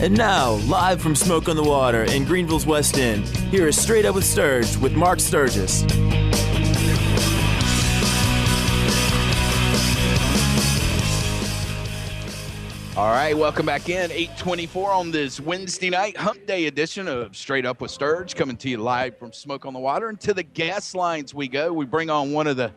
And now, live from Smoke on the Water in Greenville's West End, here is Straight Up with Sturge with Mark Sturgis. All right, welcome back in. 8:24 on this Wednesday night hump day edition of Straight Up with Sturge, coming to you live from Smoke on the Water. And to the guest lines we go. We bring on one of the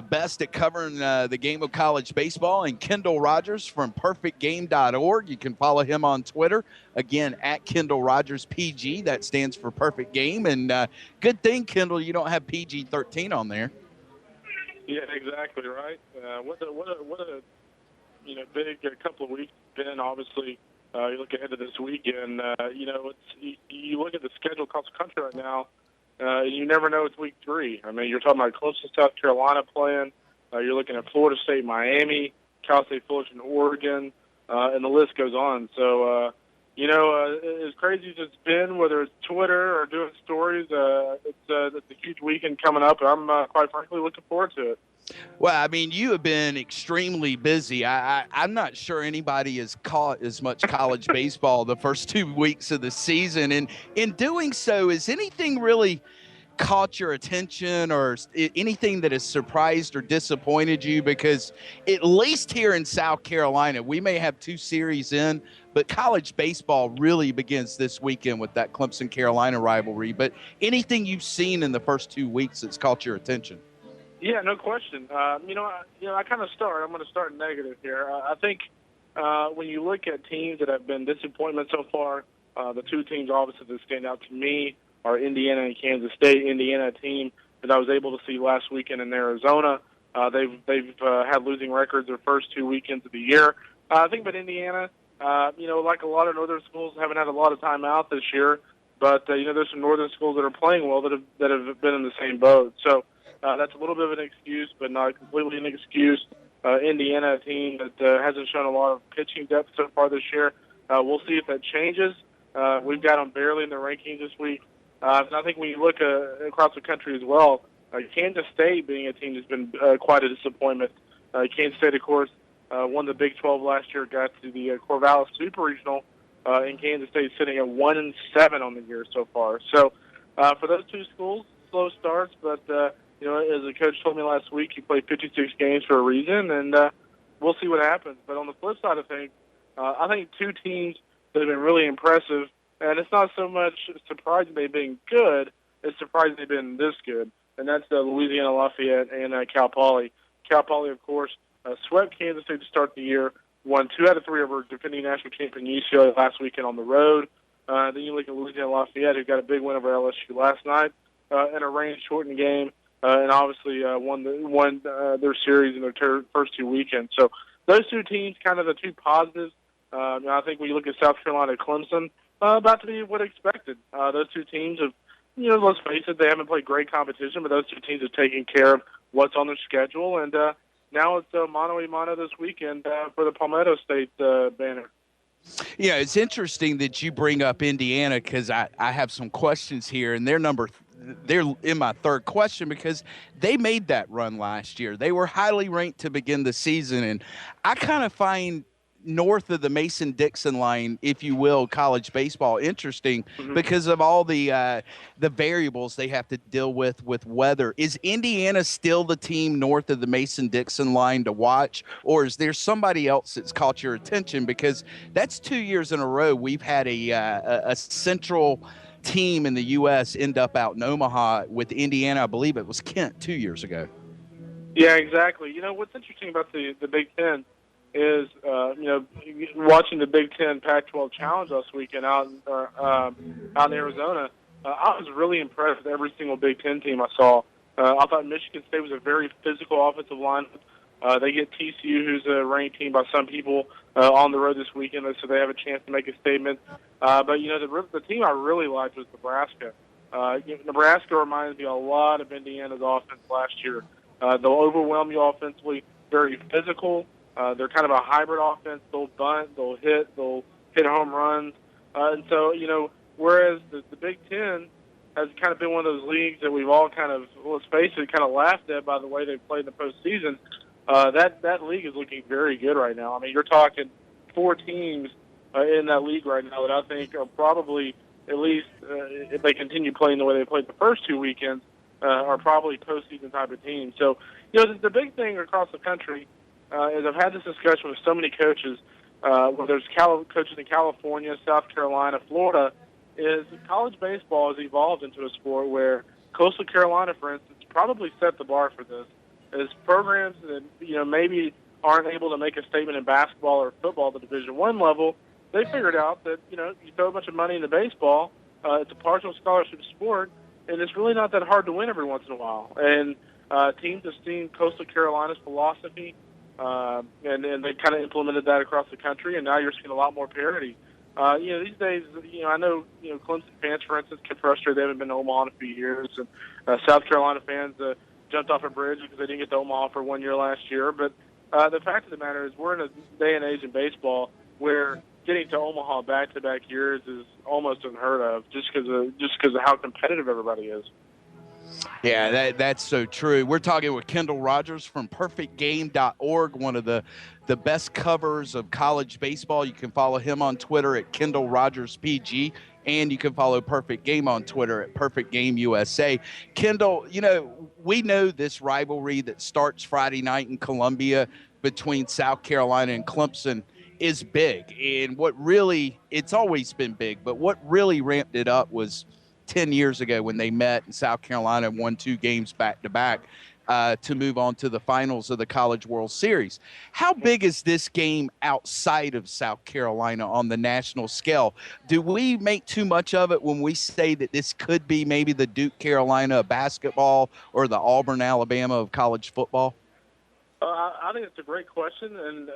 best at covering the game of college baseball, and Kendall Rogers from perfectgame.org. You can follow him on Twitter, again, at Kendall Rogers PG. That stands for Perfect Game. And good thing, Kendall, you don't have PG-13 on there. Yeah, exactly right. What a big couple of weeks been. Obviously, you look ahead to this weekend. You look at the schedule across the country right now. You never know it's week 3. I mean, you're talking about Clemson, South Carolina playing. You're looking at Florida State, Miami, Cal State Fullerton, Oregon, and the list goes on. So, as crazy as it's been, whether it's Twitter or doing stories, it's a huge weekend coming up, and I'm quite frankly looking forward to it. Well, I mean, you have been extremely busy. I'm not sure anybody has caught as much college baseball the first 2 weeks of the season. And in doing so, has anything really caught your attention or anything that has surprised or disappointed you? Because at least here in South Carolina, we may have 2 series in, but college baseball really begins this weekend with that Clemson-Carolina rivalry. But anything you've seen in the first 2 weeks that's caught your attention? Yeah, no question. I'm going to start negative here. I think when you look at teams that have been disappointments so far, the 2 teams obviously that stand out to me are Indiana and Kansas State. Indiana, a team that I was able to see last weekend in Arizona. They've had losing records their first 2 weekends of the year. I think, but Indiana, like a lot of northern schools, haven't had a lot of time out this year. But there's some northern schools that are playing well that have been in the same boat. So. That's a little bit of an excuse, but not completely an excuse. Indiana, a team that hasn't shown a lot of pitching depth so far this year. We'll see if that changes. We've got them barely in the rankings this week. And I think when you look across the country as well, Kansas State being a team that's been quite a disappointment. Kansas State, of course, won the Big 12 last year, got to the Corvallis Super Regional, and Kansas State sitting at 1-7 on the year so far. So for those 2 schools, slow starts, but as the coach told me last week, he played 56 games for a reason, and we'll see what happens. But on the flip side of things, I think 2 teams that have been really impressive, and it's not so much surprising they've been good, it's surprising they've been this good, and that's Louisiana Lafayette and Cal Poly. Cal Poly, of course, swept Kansas State to start the year, won 2 out of 3 over defending national champion UCLA last weekend on the road. Then you look at Louisiana Lafayette, who got a big win over LSU last night in a rain-shortened game. And obviously won their series in their first 2 weekends. So those 2 teams, kind of the 2 positives. I think when you look at South Carolina and Clemson, about to be what expected. Those 2 teams have, let's face it, they haven't played great competition, but those 2 teams have taken care of what's on their schedule. And now it's mano a mano this weekend for the Palmetto State banner. Yeah, it's interesting that you bring up Indiana because I have some questions here, and they're in my 3rd question because they made that run last year. They were highly ranked to begin the season, and I kind of find north of the Mason-Dixon line, if you will, college baseball interesting because of all the variables they have to deal with weather. Is Indiana still the team north of the Mason-Dixon line to watch, or is there somebody else that's caught your attention? Because that's 2 years in a row we've had a central team in the U.S. end up out in Omaha with Indiana. I believe it was Kent 2 years ago. Yeah, exactly. What's interesting about the Big Ten is, watching the Big Ten Pac-12 Challenge last weekend out in Arizona, I was really impressed with every single Big Ten team I saw. I thought Michigan State was a very physical offensive line. They get TCU, who's a ranked team by some people, on the road this weekend, so they have a chance to make a statement. But the team I really liked was Nebraska. Nebraska reminds me a lot of Indiana's offense last year. They'll overwhelm you offensively, very physical. They're kind of a hybrid offense. They'll bunt, they'll hit home runs. And so, whereas the Big Ten has kind of been one of those leagues that we've all kind of, let's face it, kind of laughed at by the way they've played in the postseason. That league is looking very good right now. I mean, you're talking 4 teams in that league right now that I think are probably, at least if they continue playing the way they played the first 2 weekends, are probably postseason type of teams. So, the big thing across the country is I've had this discussion with so many coaches, whether it's coaches in California, South Carolina, Florida, is college baseball has evolved into a sport where Coastal Carolina, for instance, probably set the bar for this. As programs that maybe aren't able to make a statement in basketball or football at the Division I level, they figured out that you throw a bunch of money into baseball, it's a partial scholarship sport, and it's really not that hard to win every once in a while. And teams have seen Coastal Carolina's philosophy, and they kind of implemented that across the country, and now you're seeing a lot more parity. These days, I know, Clemson fans, for instance, get frustrated. They haven't been to Omaha in a few years, and South Carolina fans jumped off a bridge because they didn't get to Omaha for 1 year last year. But the fact of the matter is we're in a day and age in baseball where getting to Omaha back-to-back years is almost unheard of just because of how competitive everybody is. Yeah, that's so true. We're talking with Kendall Rogers from perfectgame.org, one of the best covers of college baseball. You can follow him on Twitter at Kendall Rogers PG, and you can follow Perfect Game on Twitter at Perfect Game USA. Kendall, we know this rivalry that starts Friday night in Columbia between South Carolina and Clemson is big. And it's always been big, but what really ramped it up was 10 years ago when they met in South Carolina and won 2 games back-to-back to move on to the finals of the College World Series. How big is this game outside of South Carolina on the national scale? Do we make too much of it when we say that this could be maybe the Duke Carolina of basketball or the Auburn Alabama of college football? I think it's a great question, and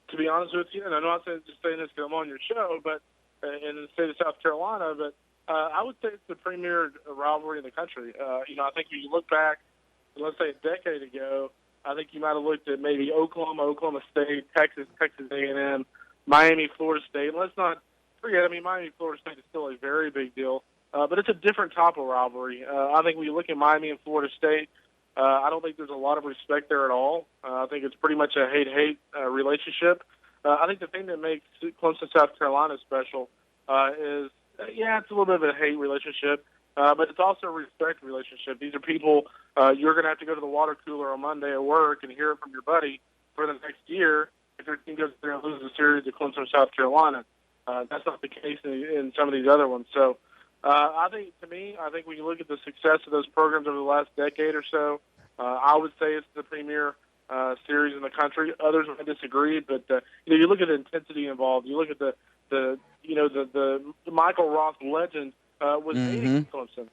to be honest with you, and I'm not just saying this because I'm on your show, but in the state of South Carolina, but I would say it's the premier rivalry in the country. I think if you look back, let's say a decade ago, I think you might have looked at maybe Oklahoma State, Texas A&M, Miami, Florida State. And let's not forget, Miami, Florida State is still a very big deal, but it's a different type of rivalry. I think when you look at Miami and Florida State, I don't think there's a lot of respect there at all. I think it's pretty much a hate-hate relationship. I think the thing that makes Clemson, South Carolina special is, it's a little bit of a hate relationship, but it's also a respect relationship. These are people you're going to have to go to the water cooler on Monday at work and hear it from your buddy for the next year if your team goes there and loses a series to Clemson, South Carolina. That's not the case in some of these other ones. So I think when you look at the success of those programs over the last decade or so, I would say it's the premier series in the country. Others might disagree, but you look at the intensity involved. You look at the Michael Ross legend was hating Clemson.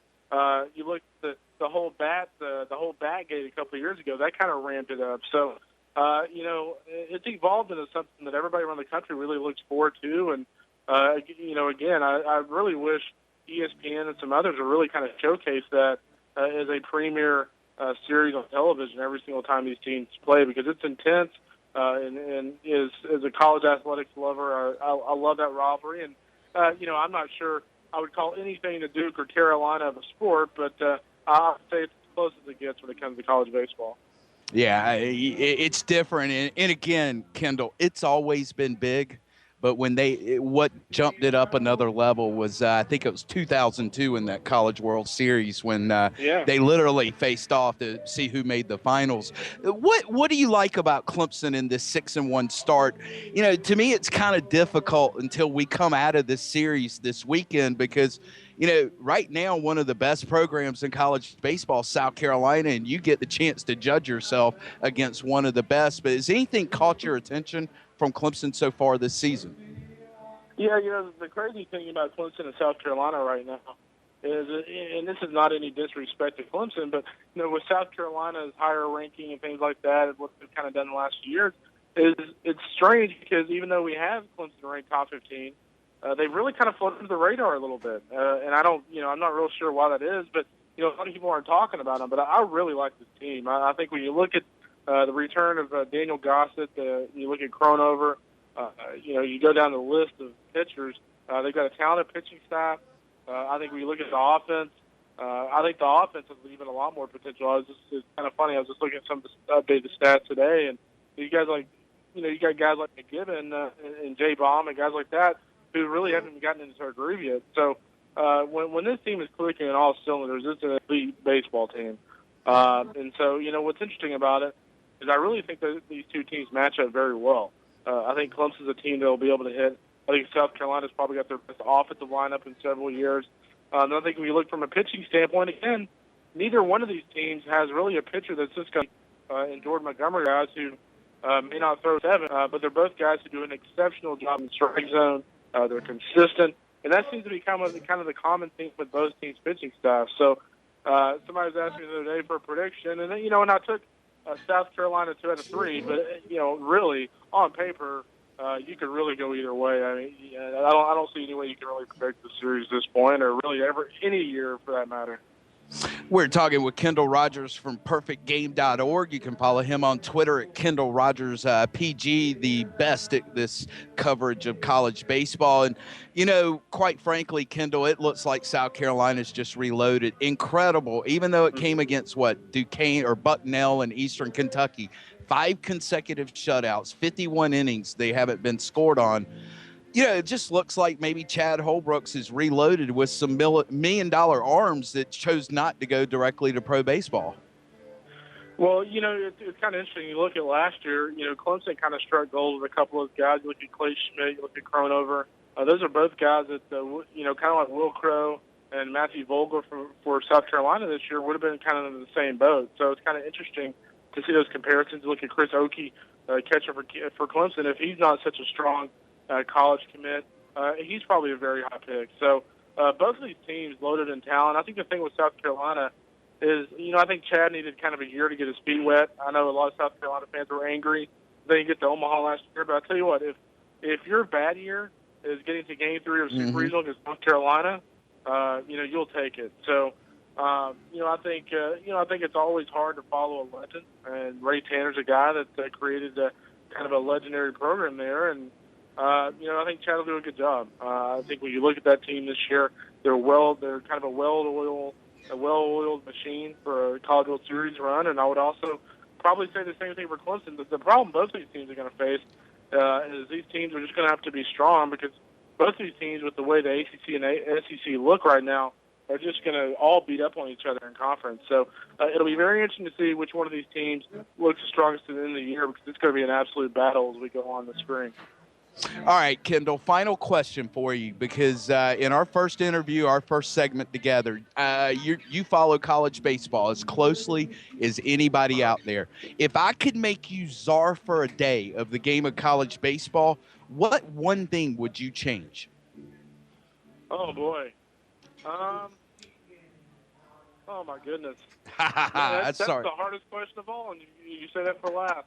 You look at the whole bat gate a couple of years ago. That kind of ramped it up. So it's evolved into something that everybody around the country really looks forward to. And again, I really wish ESPN and some others would really kind of showcase that as a premier series on television every single time these teams play, because it's intense. And as a college athletics lover, I love that rivalry. And, I'm not sure I would call anything to Duke or Carolina of a sport, but I'll say it's as close as it gets when it comes to college baseball. Yeah, it's different. And again, Kendall, it's always been big. But what jumped it up another level was, I think it was 2002 in that College World Series when they literally faced off to see who made the finals. What do you like about Clemson in this 6-1 start? To me, it's kind of difficult until we come out of this series this weekend because, right now, one of the best programs in college baseball, South Carolina, and you get the chance to judge yourself against one of the best. But has anything caught your attention from Clemson so far this season? Yeah, the crazy thing about Clemson and South Carolina right now is, and this is not any disrespect to Clemson, but with South Carolina's higher ranking and things like that, and what they've kind of done in the last few years, it's strange because even though we have Clemson ranked top 15, they've really kind of floated under the radar a little bit, and I'm not real sure why that is, but a lot of people aren't talking about them. But I really like this team. I think when you look at the return of Daniel Gossett, you look at Cronover, you go down the list of pitchers. They've got a talented pitching staff. I think when you look at the offense, I think the offense has even a lot more potential. It's kind of funny. I was just looking at some of the updated stats today, and you guys you got guys like McGibbon and Jay Baum and guys like that who really haven't even gotten into their groove yet. So when this team is clicking in all cylinders, it's an elite baseball team. And so, what's interesting about it is I really think that these two teams match up very well. I think Clemson's a team that will be able to hit. I think South Carolina's probably got their best offensive lineup in several years. And I think when you look from a pitching standpoint, again, neither one of these teams has really a pitcher that's just going in Jordan Montgomery, guys who may not throw seven, but they're both guys who do an exceptional job in the strike zone. They're consistent, and that seems to be kind of the common thing with both teams' pitching staff. So somebody was asking me the other day for a prediction, and and I took South Carolina 2 out of 3, but really on paper, you could really go either way. I mean, I don't see any way you can really predict the series at this point, or really ever any year for that matter. We're talking with Kendall Rogers from perfectgame.org. You can follow him on Twitter at Kendall Rogers PG, the best at this coverage of college baseball. And, quite frankly, Kendall, it looks like South Carolina's just reloaded. Incredible. Even though it came against Duquesne or Bucknell in Eastern Kentucky, 5 consecutive shutouts, 51 innings they haven't been scored on. It just looks like maybe Chad Holbrooks is reloaded with some $1 million arms that chose not to go directly to pro baseball. Well, it's kind of interesting. You look at last year, Clemson kind of struck gold with a couple of guys. You look at Clay Schmidt, you look at Cronover. Those are both guys that, kind of like Will Crow and Matthew Vogel for South Carolina this year would have been kind of in the same boat. So it's kind of interesting to see those comparisons. Look at Chris Oakey, catcher for Clemson. If he's not such a strong college commit, he's probably a very high pick. So both of these teams loaded in talent. I think the thing with South Carolina is, I think Chad needed kind of a year to get his feet wet. I know a lot of South Carolina fans were angry they didn't get to Omaha last year, but I'll tell you what, if your bad year is getting to Game 3 of Super Regional against North Carolina, you'll take it. So, I think it's always hard to follow a legend, and Ray Tanner's a guy that created kind of a legendary program there, and I think Chad will do a good job. I think when you look at that team this year, they're kind of a well-oiled machine for a College World Series run, and I would also probably say the same thing for Clemson. The problem both these teams are going to face is these teams are just going to have to be strong, because both these teams, with the way the ACC and SEC look right now, are just going to all beat up on each other in conference. So it'll be very interesting to see which one of these teams looks the strongest at the end of the year, because it's going to be an absolute battle as we go on this spring. All right, Kendall, final question for you, because in our first interview, our first segment together, you follow college baseball as closely as anybody out there. If I could make you czar for a day of the game of college baseball, what one thing would you change? Oh, boy. Oh, my goodness. That's the hardest question of all, and you say that for a laugh.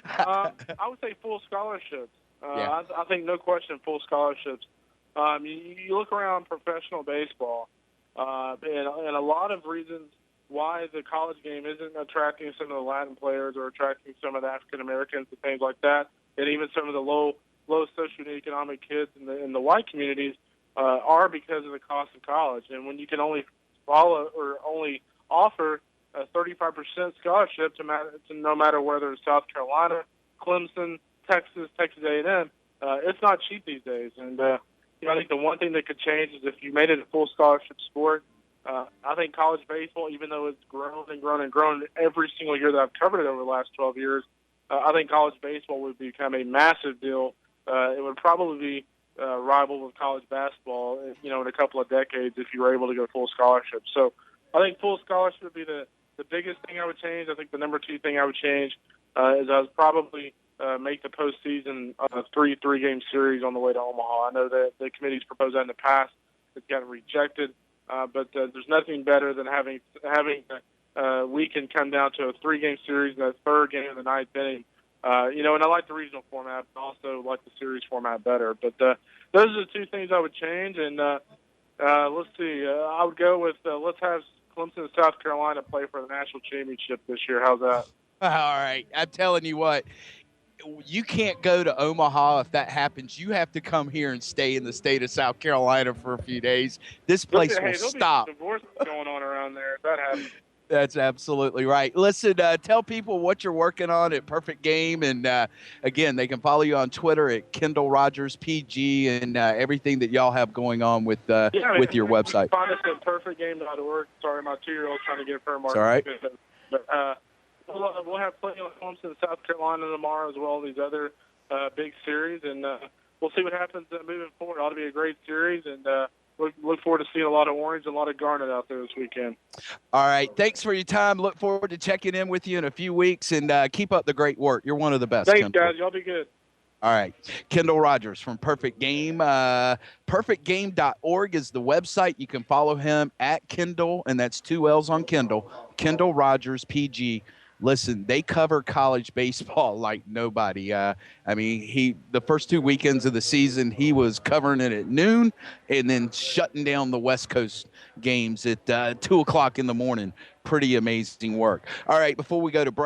I would say full scholarships. I think, no question, full scholarships. You look around professional baseball, and a lot of reasons why the college game isn't attracting some of the Latin players or attracting some of the African Americans and things like that, and even some of the low socioeconomic kids in the white communities are because of the cost of college. And when you can only offer a 35% scholarship to no matter whether it's South Carolina, Clemson, Texas A&M, it's not cheap these days. And I think the one thing that could change is if you made it a full scholarship sport. I think college baseball, even though it's grown and grown and grown every single year that I've covered it over the last 12 years, I think college baseball would become a massive deal. It would probably be rival with college basketball, in a couple of decades if you were able to go full scholarship. So I think full scholarship would be the biggest thing I would change. I think the number 2 thing I would change is I would probably make the postseason a three-game series on the way to Omaha. I know that the committee's proposed that in the past. It's gotten rejected, but there's nothing better than having weekend come down to a 3-game series, and a third game in the 9th inning. And I like the regional format, but also like the series format better. But those are the 2 things I would change. And let's see, I would go with let's have Clemson and South Carolina play for the national championship this year. How's that? All right. I'm telling you what, you can't go to Omaha if that happens. You have to come here and stay in the state of South Carolina for a few days. This place will stop. There'll be some divorce going on around there if that happens. That's absolutely right. Listen, tell people what you're working on at Perfect Game. And again, they can follow you on Twitter at Kendall Rogers PG and everything that y'all have going on with your website. Find us at perfectgame.org. Sorry, my 2-year-old's trying to get her mark. It's all right. But we'll have plenty of Clemson, South Carolina tomorrow, as well as these other big series. And we'll see what happens moving forward. It ought to be a great series. And look forward to seeing a lot of orange and a lot of garnet out there this weekend. All right. Thanks for your time. Look forward to checking in with you in a few weeks, and keep up the great work. You're one of the best. Thanks, Kendall. guys. Y'all be good. All right. Kendall Rogers from Perfect Game. Perfectgame.org is the website. You can follow him at Kendall, and that's 2 L's on Kendall. Kendall Rogers PG. Listen, they cover college baseball like nobody. I mean, the first 2 weekends of the season, he was covering it at noon and then shutting down the West Coast games at 2 o'clock in the morning. Pretty amazing work. All right, before we go to break.